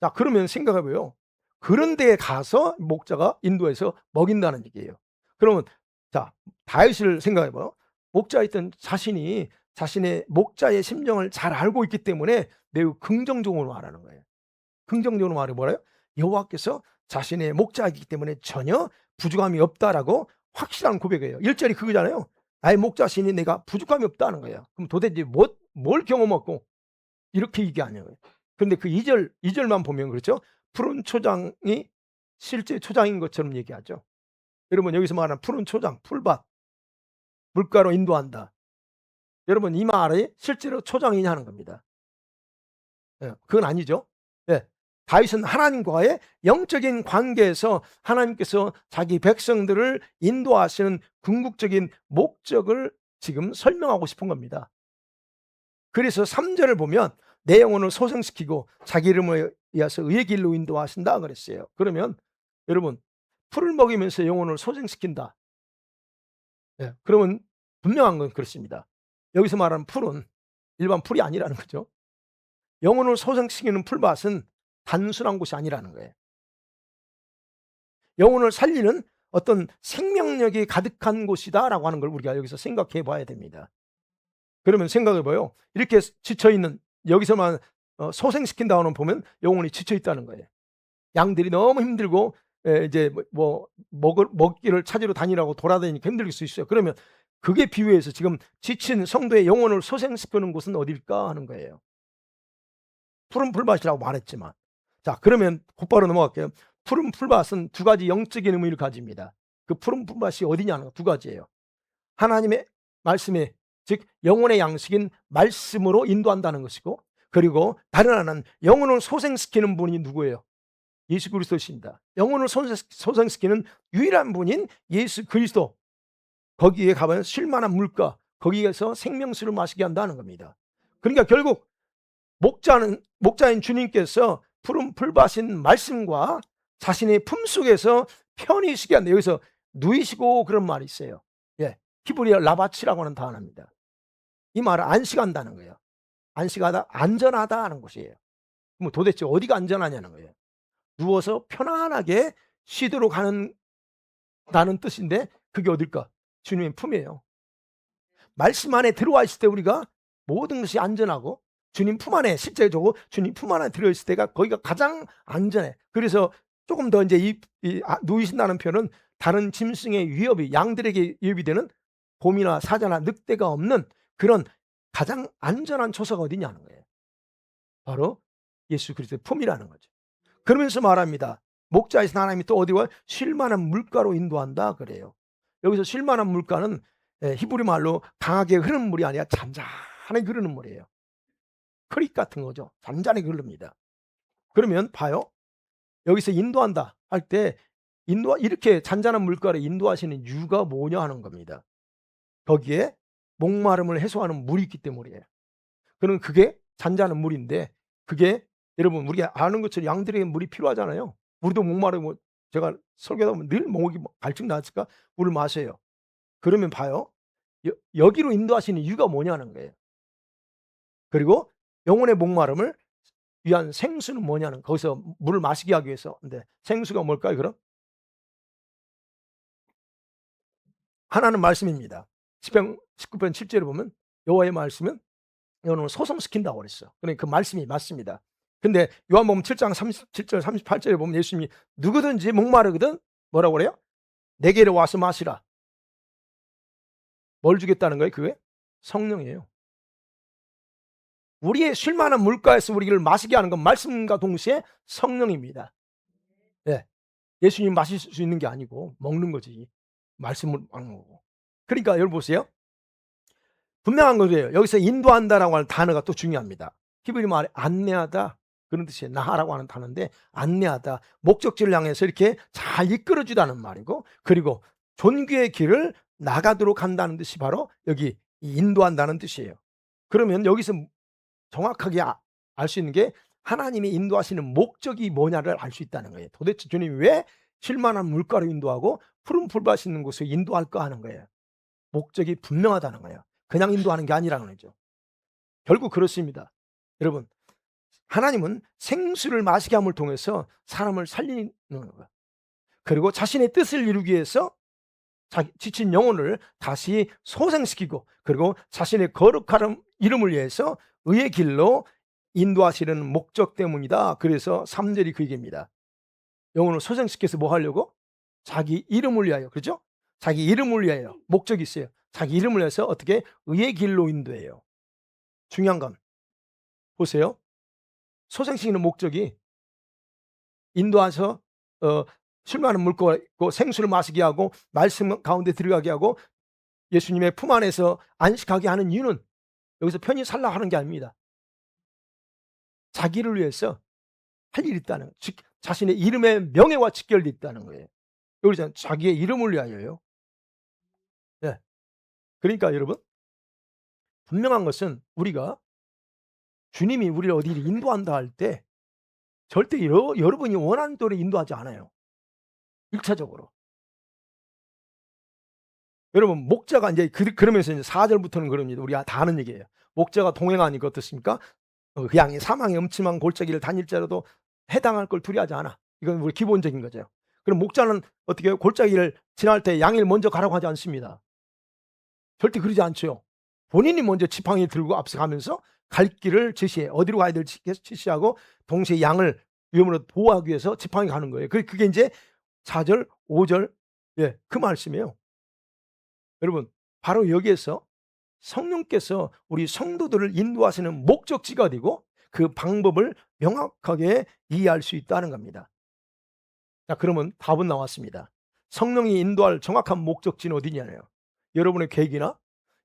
자 그러면 생각해 보요. 그런 데에 가서 목자가 인도해서 먹인다는 얘기예요. 그러면 자 다윗을 생각해 봐요. 목자였던 자신이 자신의 목자의 심정을 잘 알고 있기 때문에 매우 긍정적으로 말하는 거예요. 긍정적으로 말해 뭐래요? 여호와께서 자신의 목자이기 때문에 전혀 부족함이 없다라고 확실한 고백이에요. 1절이 그거잖아요. 나의 목자시니 내가 부족함이 없다는 거예요. 그럼 도대체 뭘 경험하고 이렇게 얘기하냐는 거예요. 근데 그 2절만 보면 그렇죠. 푸른 초장이 실제 초장인 것처럼 얘기하죠. 여러분 여기서 말하는 푸른 초장, 풀밭, 물가로 인도한다. 여러분 이 말이 실제로 초장이냐 는 겁니다. 예. 그건 아니죠. 예. 다윗은 하나님과의 영적인 관계에서 하나님께서 자기 백성들을 인도하시는 궁극적인 목적을 지금 설명하고 싶은 겁니다. 그래서 3절을 보면 내 영혼을 소생시키고 자기 이름을 위하서 의의 길로 인도하신다 그랬어요. 그러면 여러분 풀을 먹이면서 영혼을 소생시킨다. 예. 그러면 분명한 건 그렇습니다. 여기서 말하는 풀은 일반 풀이 아니라는 거죠. 영혼을 소생시키는 풀밭은 단순한 곳이 아니라는 거예요. 영혼을 살리는 어떤 생명력이 가득한 곳이다라고 하는 걸 우리가 여기서 생각해 봐야 됩니다. 그러면 생각해 봐요. 이렇게 지쳐 있는 여기서만 소생시킨다고는 보면 영혼이 지쳐 있다는 거예요. 양들이 너무 힘들고 이제 먹기를 찾으러 다니라고 돌아다니니까 힘들 수 있어요. 그러면 그게 비유해서 지금 지친 성도의 영혼을 소생시키는 곳은 어딜까 하는 거예요. 푸른 풀밭이라고 말했지만. 자, 그러면 곧바로 넘어갈게요. 푸른 풀밭은 두 가지 영적인 의미를 가집니다. 그 푸른 풀밭이 어디냐는 두 가지예요. 하나님의 말씀에 즉 영혼의 양식인 말씀으로 인도한다는 것이고 그리고 다른 하나는 영혼을 소생시키는 분이 누구예요? 예수 그리스도십니다. 영혼을 소생시키는 유일한 분인 예수 그리스도. 거기에 가면 쉴만한 물가, 거기에서 생명수를 마시게 한다는 겁니다. 그러니까 결국 목자인 주님께서 푸른 풀밭인 말씀과 자신의 품속에서 편히 쉬게 한다. 여기서 누이시고 그런 말이 있어요. 예. 히브리어 라바치라고 하는 단어입니다. 이 말은 안식한다는 거예요. 안식하다, 안전하다 하는 것이에요. 그럼 도대체 어디가 안전하냐는 거예요. 누워서 편안하게 쉬도록 하는 다는 뜻인데 그게 어딜까? 주님의 품이에요. 말씀 안에 들어와 있을 때 우리가 모든 것이 안전하고 주님 품 안에 실제적으로 주님 품 안에 들어 있을 때가 거기가 가장 안전해. 그래서 조금 더 이제 누이신다는 표현은 다른 짐승의 위협이 양들에게 위협이 되는 곰이나 사자나 늑대가 없는 그런 가장 안전한 처소가 어디냐는 거예요. 바로 예수 그리스도의 품이라는 거죠. 그러면서 말합니다. 목자에서 하나님이 또 어디와 쉴 만한 물가로 인도한다 그래요. 여기서 쉴 만한 물가는 히브리 말로 강하게 흐르는 물이 아니라 잔잔하게 흐르는 물이에요. 크릭 같은 거죠. 잔잔하게 흐릅니다. 그러면 봐요. 여기서 인도한다 할 때 이렇게 잔잔한 물가를 인도하시는 이유가 뭐냐 하는 겁니다. 거기에 목마름을 해소하는 물이 있기 때문이에요. 그럼 그게 잔잔한 물인데, 그게 여러분 우리가 아는 것처럼 양들에게 물이 필요하잖아요. 우리도 목마르면, 제가 설교하다 보면 늘 목이 갈증 나니까 물을 마셔요. 그러면 봐요. 여기로 인도하시는 이유가 뭐냐는 거예요. 그리고 영혼의 목마름을 위한 생수는 뭐냐는, 거기서 물을 마시게 하기 위해서. 근데 생수가 뭘까요 그럼? 하나는 말씀입니다. 시편 19편 7절에 보면 여호와의 말씀은 영혼을 소성시킨다고 그랬어요. 그러니까 그 말씀이 맞습니다. 근데 요한복음 7장 37절 38절에 보면 예수님이 누구든지 목마르거든 뭐라고 그래요? 내게로 와서 마시라. 뭘 주겠다는 거예요 그게? 성령이에요. 우리의 쉴만한 물가에서 우리를 마시게 하는 건 말씀과 동시에 성령입니다. 네. 예수님 마실 수 있는 게 아니고 먹는 거지. 말씀을 먹는 거고. 그러니까 여러분 보세요. 분명한 거예요. 여기서 인도한다라고 하는 단어가 또 중요합니다. 히브리 말에 안내하다 그런 뜻이에요. 나하라고 하는 단어인데, 안내하다, 목적지를 향해서 이렇게 잘 이끌어주다는 말이고, 그리고 존귀의 길을 나가도록 한다는 뜻이 바로 여기 인도한다는 뜻이에요. 그러면 여기서 정확하게 알 수 있는 게 하나님이 인도하시는 목적이 뭐냐를 알 수 있다는 거예요. 도대체 주님이 왜 쉴만한 물가로 인도하고 푸른 풀밭 있는 곳에 인도할까 하는 거예요. 목적이 분명하다는 거예요. 그냥 인도하는 게 아니라는 거죠. 결국 그렇습니다. 여러분, 하나님은 생수를 마시게 함을 통해서 사람을 살리는 거예요. 그리고 자신의 뜻을 이루기 위해서 지친 영혼을 다시 소생시키고, 그리고 자신의 거룩한 이름을 위해서 의의 길로 인도하시는 목적 때문이다. 그래서 3절이 그 얘기입니다. 영혼을 소생시켜서 뭐 하려고? 자기 이름을 위하여. 그렇죠? 자기 이름을 위하여 목적이 있어요. 자기 이름을 위해서 어떻게? 의의 길로 인도해요. 중요한 건 보세요. 소생시키는 목적이 인도해서 술 많은 물고 생수를 마시게 하고 말씀 가운데 들어가게 하고 예수님의 품 안에서 안식하게 하는 이유는 여기서 편히 살라 하는 게 아닙니다. 자기를 위해서 할 일이 있다는, 즉 자신의 이름의 명예와 직결되어 있다는 거예요. 여기서 자기의 이름을 위하여요. 네. 그러니까 여러분, 분명한 것은 우리가 주님이 우리를 어디를 인도한다 할 때 절대 여러분이 원하는 대로 인도하지 않아요. 1차적으로. 여러분 목자가 이제 그러면서 이제 4절부터는 그럽니다. 우리가 다 아는 얘기예요. 목자가 동행하니까 어떻습니까? 그 양이 사망의 음침한 골짜기를 다닐지라도 해당할 걸 두려워하지 않아. 이건 우리 기본적인 거죠. 그럼 목자는 어떻게 해요? 골짜기를 지날 때 양을 먼저 가라고 하지 않습니다. 절대 그러지 않죠. 본인이 먼저 지팡이 들고 앞서가면서 갈 길을 제시해. 어디로 가야 될지 제시하고 동시에 양을 위험으로 보호하기 위해서 지팡이 가는 거예요. 그게 이제 4절, 5절 그 말씀이에요. 여러분 바로 여기에서 성령께서 우리 성도들을 인도하시는 목적지가 되고 그 방법을 명확하게 이해할 수 있다는 겁니다. 자, 그러면 답은 나왔습니다. 성령이 인도할 정확한 목적지는 어디냐요? 여러분의 계획이나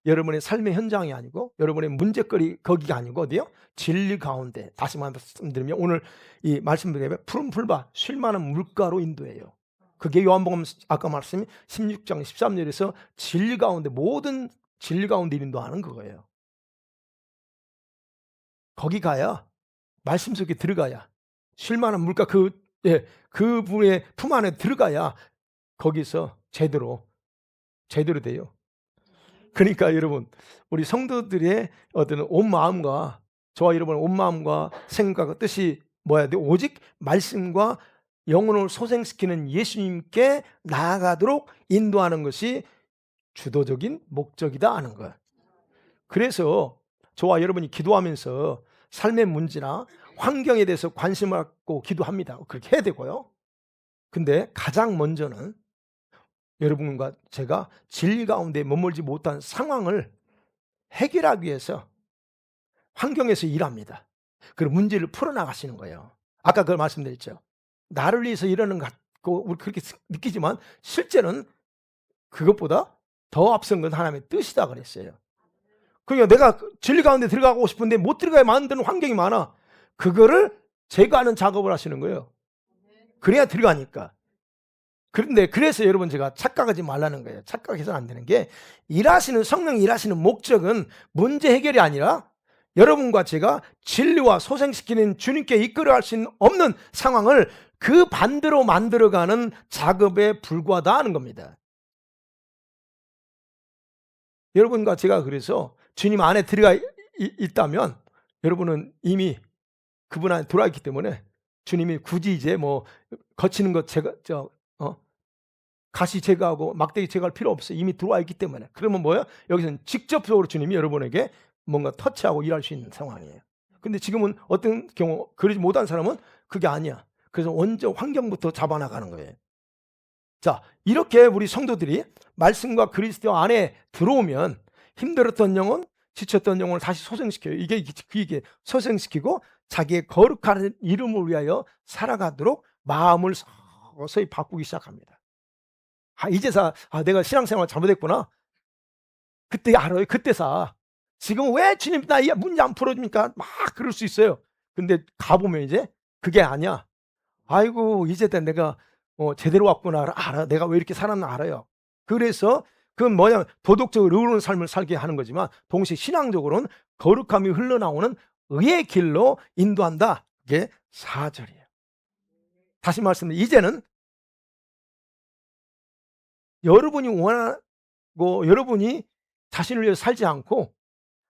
여러분의 삶의 현장이 아니고 여러분의 문제거리 거기가 아니고 어디요? 진리 가운데. 다시 말씀드리면 오늘 이 말씀드리면 푸른 풀밭 쉴 만한 물가로 인도해요. 그게 요한복음 아까 말씀 16장 13절에서 진리 가운데, 모든 진리 가운데 인도하는 그거예요. 거기 가야, 말씀 속에 들어가야, 쉴 만한 물가 그분의 품 안에 들어가야 거기서 제대로 돼요. 그러니까 여러분 우리 성도들의 어떤 온 마음과 저와 여러분의 온 마음과 생각과 뜻이 뭐야 돼? 오직 말씀과 영혼을 소생시키는 예수님께 나아가도록 인도하는 것이 주도적인 목적이다 하는 거예요. 그래서 저와 여러분이 기도하면서 삶의 문제나 환경에 대해서 관심을 갖고 기도합니다. 그렇게 해야 되고요. 근데 가장 먼저는 여러분과 제가 진리 가운데 머물지 못한 상황을 해결하기 위해서 환경에서 일합니다. 그리고 문제를 풀어나가시는 거예요. 아까 그걸 말씀드렸죠. 나를 위해서 이러는 것 같고 우리 그렇게 느끼지만 실제는 그것보다 더 앞선 건 하나님의 뜻이다 그랬어요. 그러니까 내가 진리 가운데 들어가고 싶은데 못 들어가야 만드는 환경이 많아. 그거를 제거하는 작업을 하시는 거예요. 그래야 들어가니까. 그런데 그래서 여러분 제가 착각하지 말라는 거예요. 착각해서는 안 되는 게 성령이 일하시는 목적은 문제 해결이 아니라 여러분과 제가 진리와 소생시키는 주님께 이끌어갈 수 없는 상황을 그 반대로 만들어가는 작업에 불과하다 하는 겁니다. 여러분과 제가 그래서 주님 안에 들어가 있다면 여러분은 이미 그분 안에 들어와 있기 때문에 주님이 굳이 이제 뭐 거치는 것 가시 제거하고 막대기 제거할 필요 없어요. 이미 들어와 있기 때문에. 그러면 뭐예요? 여기서는 직접적으로 주님이 여러분에게 뭔가 터치하고 일할 수 있는 상황이에요. 근데 지금은 어떤 경우 그러지 못한 사람은 그게 아니야. 그래서 먼저 환경부터 잡아나가는 거예요. 자, 이렇게 우리 성도들이 말씀과 그리스도 안에 들어오면 힘들었던 영혼, 지쳤던 영혼을 다시 소생시켜요. 이게 소생시키고 자기의 거룩한 이름을 위하여 살아가도록 마음을 서서히 바꾸기 시작합니다. 내가 신앙생활 잘못했구나. 그때 알아요. 그때사. 지금 왜 주님 나 이 문제 안 풀어줍니까? 막 그럴 수 있어요. 근데 가보면 이제 그게 아니야. 아이고 이제 내가 제대로 왔구나 알아. 내가 왜 이렇게 살았나 알아요. 그래서 그건 뭐냐 도덕적으로 의로운 삶을 살게 하는 거지만 동시에 신앙적으로는 거룩함이 흘러나오는 의의 길로 인도한다. 그게 4절이에요. 다시 말씀드리면 이제는 여러분이 원하고 여러분이 자신을 위해 살지 않고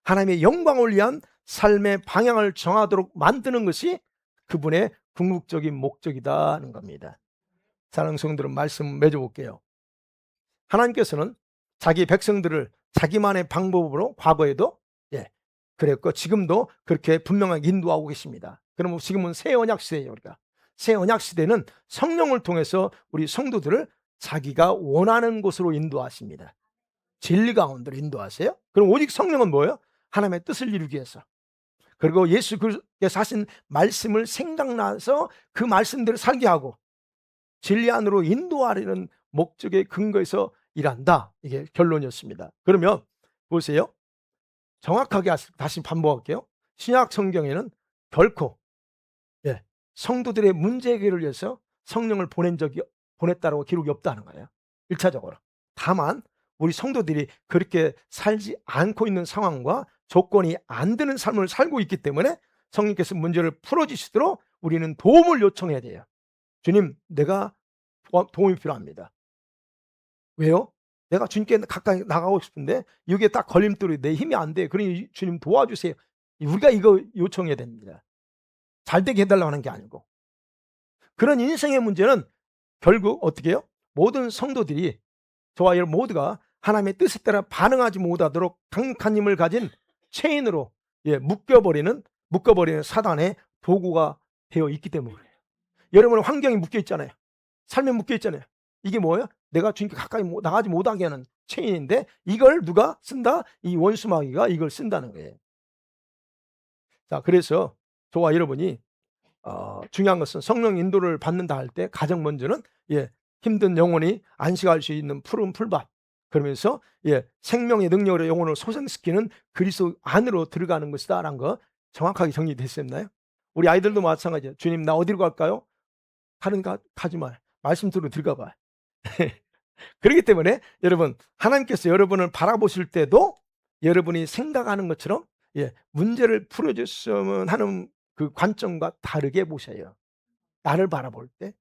하나님의 영광을 위한 삶의 방향을 정하도록 만드는 것이 그분의 궁극적인 목적이다는 겁니다. 사랑하는 성도들은 말씀 맺어볼게요. 하나님께서는 자기 백성들을 자기만의 방법으로 과거에도 그랬고 지금도 그렇게 분명하게 인도하고 계십니다. 그러면 지금은 새 언약 시대예요. 우리가 새 언약 시대는 성령을 통해서 우리 성도들을 자기가 원하는 곳으로 인도하십니다. 진리 가운데로 인도하세요. 그럼 오직 성령은 뭐예요? 하나님의 뜻을 이루기 위해서. 그리고 예수 그리스도께서 하신 말씀을 생각나서 그 말씀대로 살게 하고 진리 안으로 인도하려는 목적의 근거에서 일한다. 이게 결론이었습니다. 그러면 보세요. 정확하게 다시 반복할게요. 신약 성경에는 결코 성도들의 문제 해결을 위해서 성령을 보냈다라고 기록이 없다는 거예요. 1차적으로. 다만 우리 성도들이 그렇게 살지 않고 있는 상황과 조건이 안 되는 삶을 살고 있기 때문에 성령께서 문제를 풀어주시도록 우리는 도움을 요청해야 돼요. 주님, 내가 도움이 필요합니다. 왜요? 내가 주님께 가까이 나가고 싶은데 이게 딱 걸림돌이 내 힘이 안 돼. 그러니 주님 도와주세요. 우리가 이거 요청해야 됩니다. 잘 되게 해달라고 하는 게 아니고. 그런 인생의 문제는 결국 어떻게 해요? 모든 성도들이 저와 여러분 모두가 하나님의 뜻에 따라 반응하지 못하도록 강력한 힘을 가진 체인으로 묶어버리는 사단의 도구가 되어 있기 때문에 그래요. 여러분은 환경이 묶여 있잖아요. 삶에 묶여 있잖아요. 이게 뭐예요? 내가 주님께 가까이 나가지 못하게 하는 체인인데 이걸 누가 쓴다? 이 원수 마귀가 이걸 쓴다는 거예요. 자, 그래서 저와 여러분이 중요한 것은 성령 인도를 받는다 할 때 가장 먼저는 힘든 영혼이 안식할 수 있는 푸른 풀밭 그러면서 생명의 능력으로 영혼을 소생시키는 그리스도 안으로 들어가는 것이다라는 거 정확하게 정리됐었나요? 우리 아이들도 마찬가지예요. 주님 나 어디로 갈까요? 가지 마. 말씀대로 들어가 봐. 그렇기 때문에 여러분 하나님께서 여러분을 바라보실 때도 여러분이 생각하는 것처럼 문제를 풀어줬으면 하는 그 관점과 다르게 보셔요. 나를 바라볼 때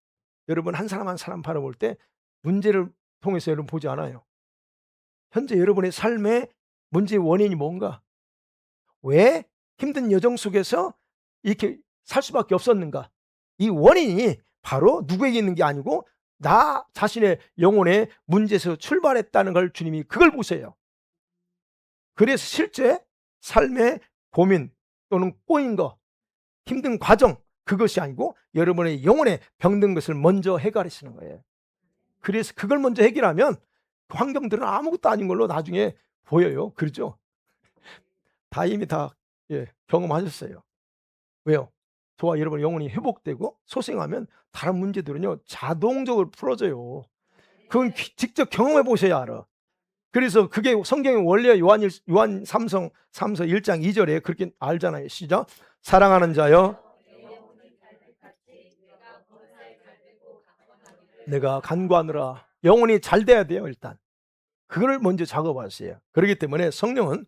여러분 한 사람 한 사람 바라볼 때 문제를 통해서 여러분 보지 않아요. 현재 여러분의 삶의 문제의 원인이 뭔가? 왜 힘든 여정 속에서 이렇게 살 수밖에 없었는가? 이 원인이 바로 누구에게 있는 게 아니고 나 자신의 영혼의 문제에서 출발했다는 걸 주님이 그걸 보세요. 그래서 실제 삶의 고민 또는 꼬인 거 힘든 과정 그것이 아니고 여러분의 영혼에 병든 것을 먼저 해결하시는 거예요. 그래서 그걸 먼저 해결하면 그 환경들은 아무것도 아닌 걸로 나중에 보여요. 그렇죠? 다 이미 다 경험하셨어요. 왜요? 저와 여러분의 영혼이 회복되고 소생하면 다른 문제들은요 자동적으로 풀어져요. 그건 직접 경험해 보셔야 알아. 그래서 그게 성경의 원래 요한 3서 1장 2절에 그렇게 알잖아요. 시작. 사랑하는 자여 내가 간구하느라 영혼이 잘 돼야 돼요. 일단 그걸 먼저 작업하세요. 그렇기 때문에 성령은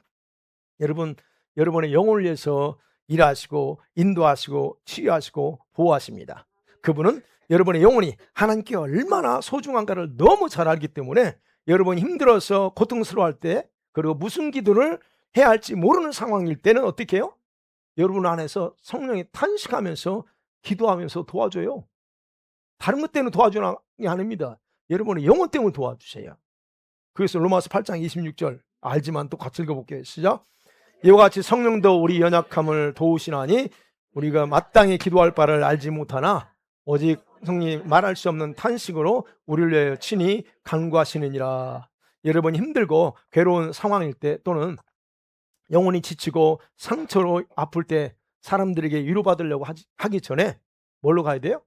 여러분의 영혼을 위해서 일하시고 인도하시고 치유하시고 보호하십니다. 그분은 여러분의 영혼이 하나님께 얼마나 소중한가를 너무 잘 알기 때문에 여러분이 힘들어서 고통스러워할 때, 그리고 무슨 기도를 해야 할지 모르는 상황일 때는 어떻게 해요? 여러분 안에서 성령이 탄식하면서 기도하면서 도와줘요. 다른 것 때문에 도와주는 게 아닙니다. 여러분의 영혼 때문에 도와주세요. 그래서 로마서 8장 26절 알지만 또 같이 읽어볼게요. 시작. 이와 같이 성령도 우리 연약함을 도우시나니 우리가 마땅히 기도할 바를 알지 못하나 오직 성령이 말할 수 없는 탄식으로 우리를 위하여 친히 간구하시느니라. 여러분이 힘들고 괴로운 상황일 때, 또는 영혼이 지치고 상처로 아플 때 사람들에게 위로받으려고 하기 전에 뭘로 가야 돼요?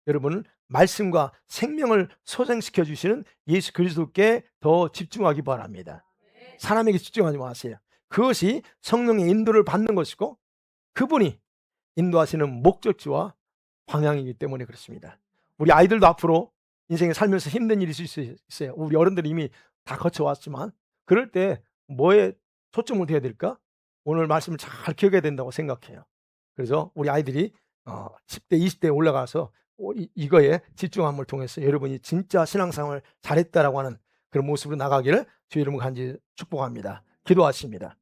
여러분은 말씀과 생명을 소생시켜 주시는 예수 그리스도께 더 집중하기 바랍니다. 사람에게 집중하지 마세요. 그것이 성령의 인도를 받는 것이고 그분이 인도하시는 목적지와 방향이기 때문에 그렇습니다. 우리 아이들도 앞으로 인생에 살면서 힘든 일이 있을 수 있어요. 우리 어른들이 이미 다 거쳐왔지만 그럴 때 뭐에 초점을 둬야 될까? 오늘 말씀을 잘 기억해야 된다고 생각해요. 그래서 우리 아이들이 10대, 20대에 올라가서 이거에 집중함을 통해서 여러분이 진짜 신앙생활을 잘했다라고 하는 그런 모습으로 나가기를 주의 이름으로 간절히 축복합니다. 기도하십니다.